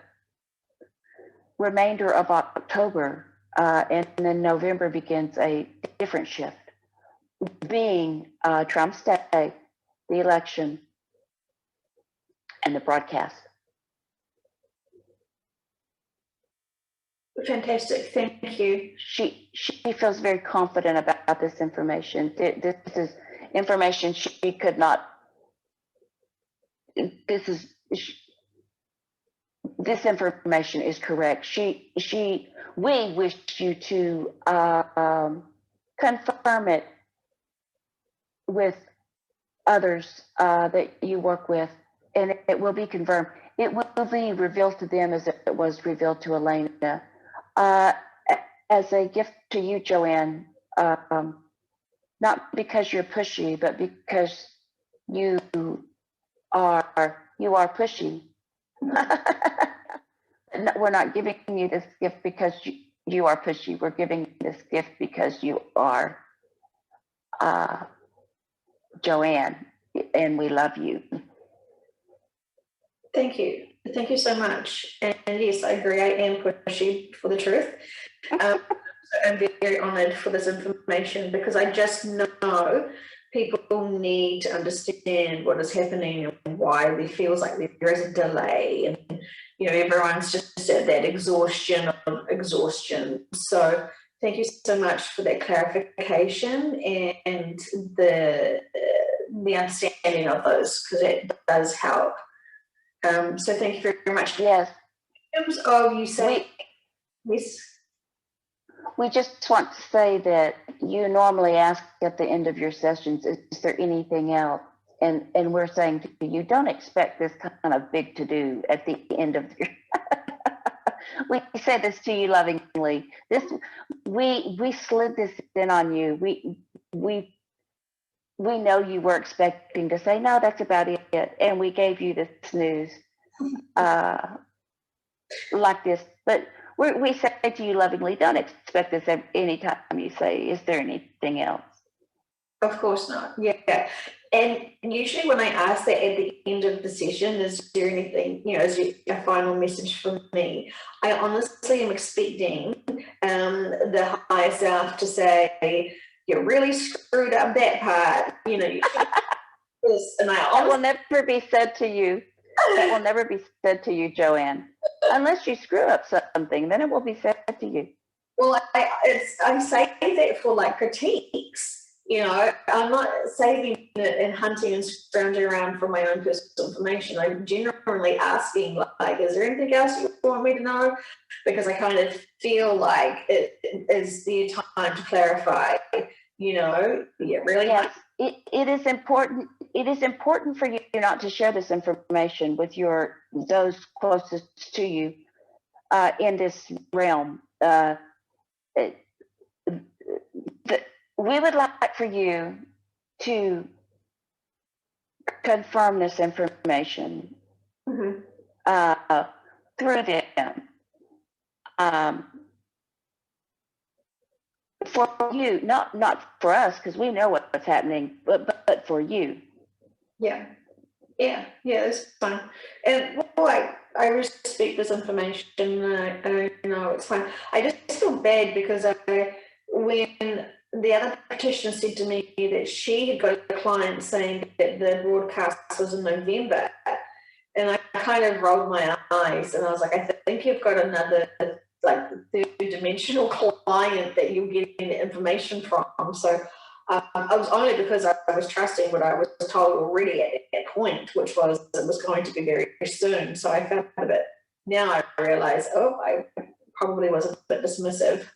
remainder of October, and then November begins a different shift, being Trump's day, the election, and the broadcast. Fantastic, thank you. She feels very confident about this information. This is information she could not. This information is correct. We wish you to confirm it with others that you work with, and it will be confirmed. It will be revealed to them as it was revealed to Elena. As a gift to you, Joanne, not because you're pushy, but because you are pushy. We're not giving you this gift because you are pushy. We're giving this gift because you are Joanne, and we love you. Thank you. Thank you so much. And yes, I agree. I am pushy for the truth. I'm very honored for this information because I just know people need to understand what is happening and why there feels like there is a delay, and everyone's just at that exhaustion of exhaustion. So thank you so much for that clarification and the understanding of those, because it does help. So thank you very much. Yes. In terms of you say, yes. We just want to say that you normally ask at the end of your sessions, is there anything else? And we're saying to you, don't expect this kind of big to do at the end of your. We say this to you lovingly. We slid this in on you. We know you were expecting to say, no, that's about it. And we gave you this news like this. But we say to you lovingly, don't expect this anytime you say, is there anything else? Of course not. Yeah. And usually when I ask that at the end of the session, is there anything, is there a final message from me? I honestly am expecting the higher self to say, you really screwed up that part. You should this. And that will never be said to you. That will never be said to you, Joanne. Unless you screw up something, then it will be said to you. Well, I'm saying that for like critiques. I'm not saving it and hunting and scrounging around for my own personal information. I'm generally asking, like, is there anything else you want me to know? Because I kind of feel like it is the time to clarify. Really. Yes, it is important. It is important for you not to share this information with those closest to you in this realm. We would like for you to confirm this information through them. For you, not for us, because we know what's happening, but for you. Yeah, that's fine. And I respect this information. I know it's fine. I just feel bad because when the other practitioner said to me that she had got a client saying that the broadcast was in November, and I kind of rolled my eyes and I was like, I think you've got another like third-dimensional client that you're getting the information from. So I was only because I was trusting what I was told already at that point, which was it was going to be very, very soon. So I felt a bit, now I realize, oh, I probably was a bit dismissive.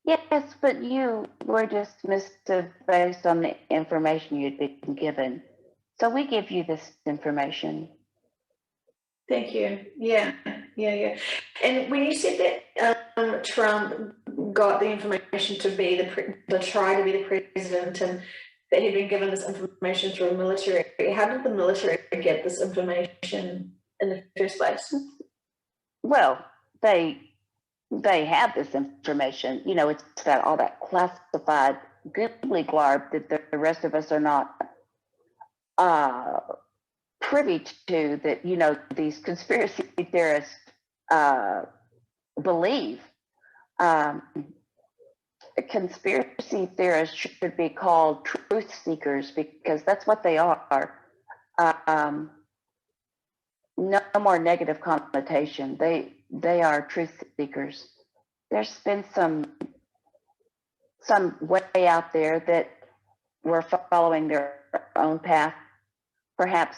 Yes, but you were dismissed based on the information you'd been given. So we give you this information. Thank you. Yeah. And when you said that Trump got the information to be to try to be the president, and that he'd been given this information through the military, how did the military get this information in the first place? Well, they have this information. You know, it's that all that classified googly garb that the rest of us are not privy to, that, you know, these conspiracy theorists believe. Conspiracy theorists should be called truth seekers, because that's what they are. No more negative connotation. They are truth seekers. There's been some way out there that were following their own path. Perhaps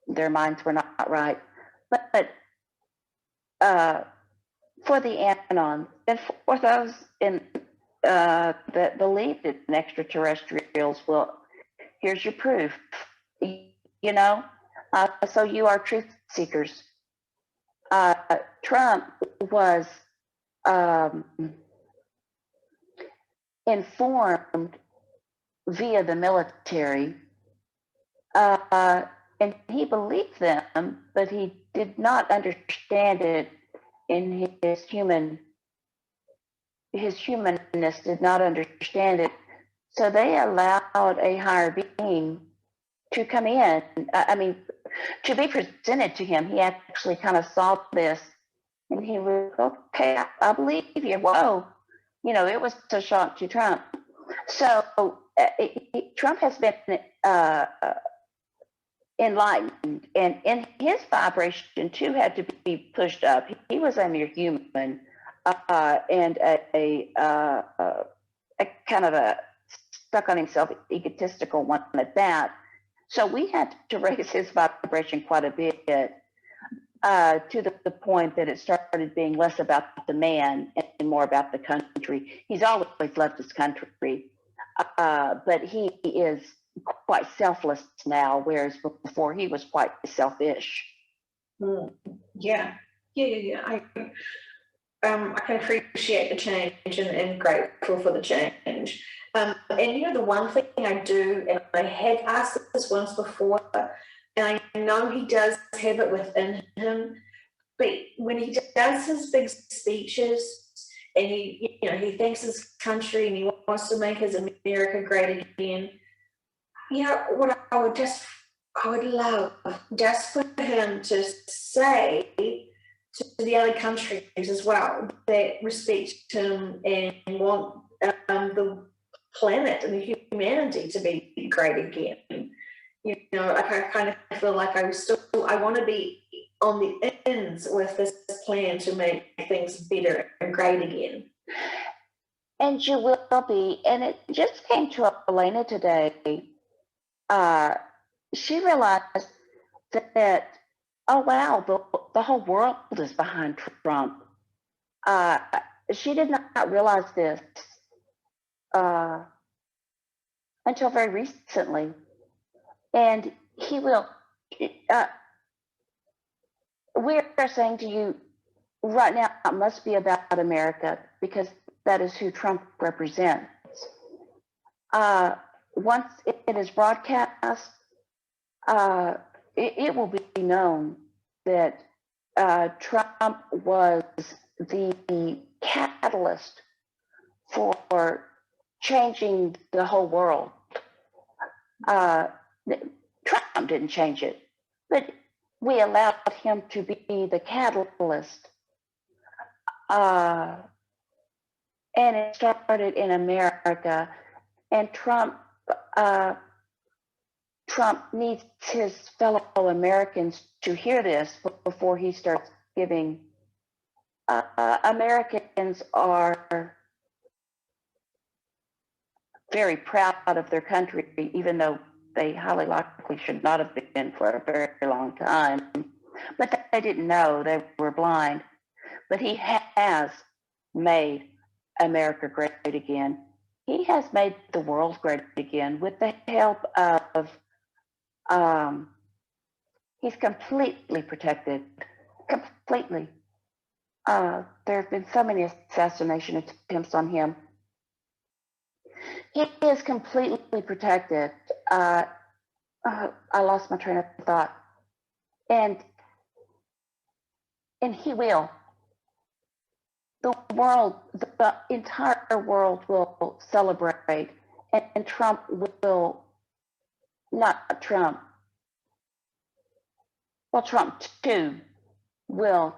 their minds were not right, but for the Anon and for those in that believe that extraterrestrials will, here's your proof. You know, so you are truth seekers. Trump was informed via the military, and he believed them, but he did not understand it in his humanness, did not understand it. So they allowed a higher being to come in. I mean, to be presented to him. He actually kind of saw this, and he was, okay, I believe you. Whoa, you know, it was a shock to Trump. So Trump has been enlightened, and in his vibration too had to be pushed up. He was a mere human, and a kind of a stuck on himself, egotistical one at that. So we had to raise his vibration quite a bit, to the point that it started being less about the man and more about the country. He's always loved his country, but he is quite selfless now, whereas before he was quite selfish. Yeah. I can appreciate the change and grateful for the change. And you know, the one thing I do, and I have asked this once before, and I know he does have it within him, but when he does his big speeches and he thanks his country and he wants to make his America great again, you know, what I would love just for him to say to the other countries as well that respect him and want the planet and the humanity to be great again. You know, like I kind of feel like I want to be on the ends with this plan to make things better and great again. And you will be. And it just came to Elena today. She realized that, oh wow, the whole world is behind Trump. She did not realize this until very recently. And he will, we are saying to you right now, it must be about America, because that is who Trump represents. Once it is broadcast, it will be known that Trump was the catalyst for changing the whole world. Trump didn't change it, but we allowed him to be the catalyst. And it started in America, and Trump needs his fellow Americans to hear this before he starts giving. Americans are very proud of their country, even though they highly likely should not have been for a very long time. But they didn't know, they were blind. But he has made America great again. He has made the world great again with the help of, he's completely protected, completely. There have been so many assassination attempts on him. He is completely protected. I lost my train of thought. And he will. The world, the entire world will celebrate, and Trump will, not Trump, well, Trump too will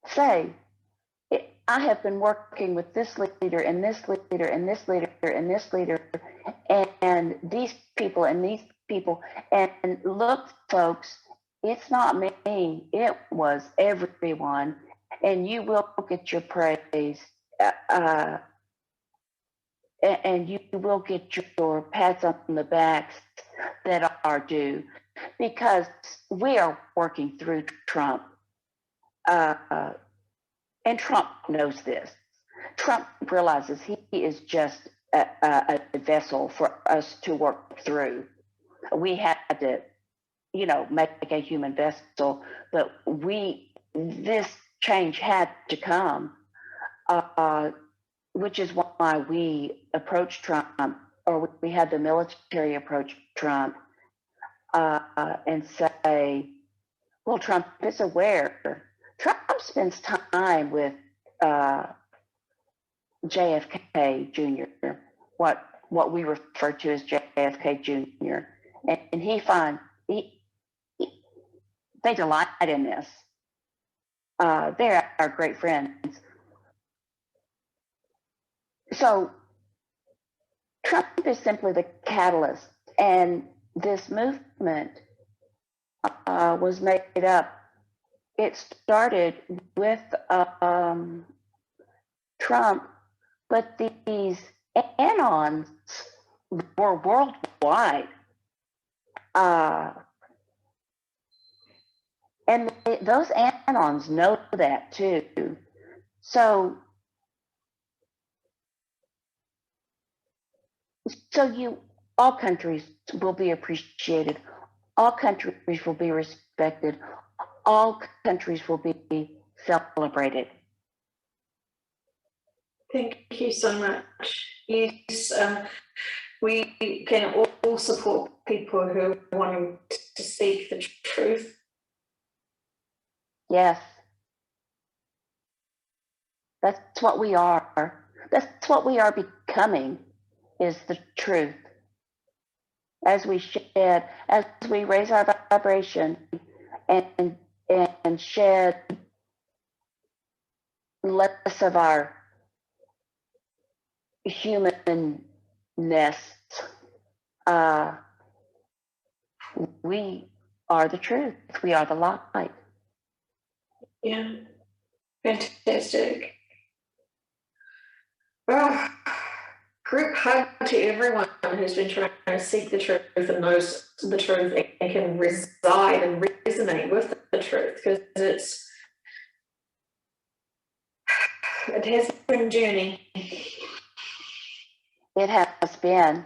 say, I have been working with this leader and this leader and this leader and this leader and these people and these people. And look, folks, it's not me. It was everyone. And you will get your praise. And you will get your pats on the backs that are due, because we are working through Trump. And Trump knows this. Trump realizes he is just a vessel for us to work through. We had to, make a human vessel, but this change had to come, which is why we approached Trump, or we had the military approach Trump and say, well, Trump is aware. Trump spends time with JFK Jr., what we refer to as JFK Jr., and he finds they delight in this. They're our great friends. So Trump is simply the catalyst, and this movement was made up. It started with Trump, but these anons were worldwide. And those anons know that too. So all countries will be appreciated. All countries will be respected. All countries will be celebrated. Thank you so much. Yes, we can all support people who are wanting to seek the truth. Yes. That's what we are. That's what we are becoming, is the truth. As we shed, as we raise our vibration and shed less of our humanness, we are the truth. We are the light. Yeah, fantastic. Oh, group hug to everyone who's been trying to seek the truth and knows the truth and can reside and resonate with the truth, because it has been a journey. It has been.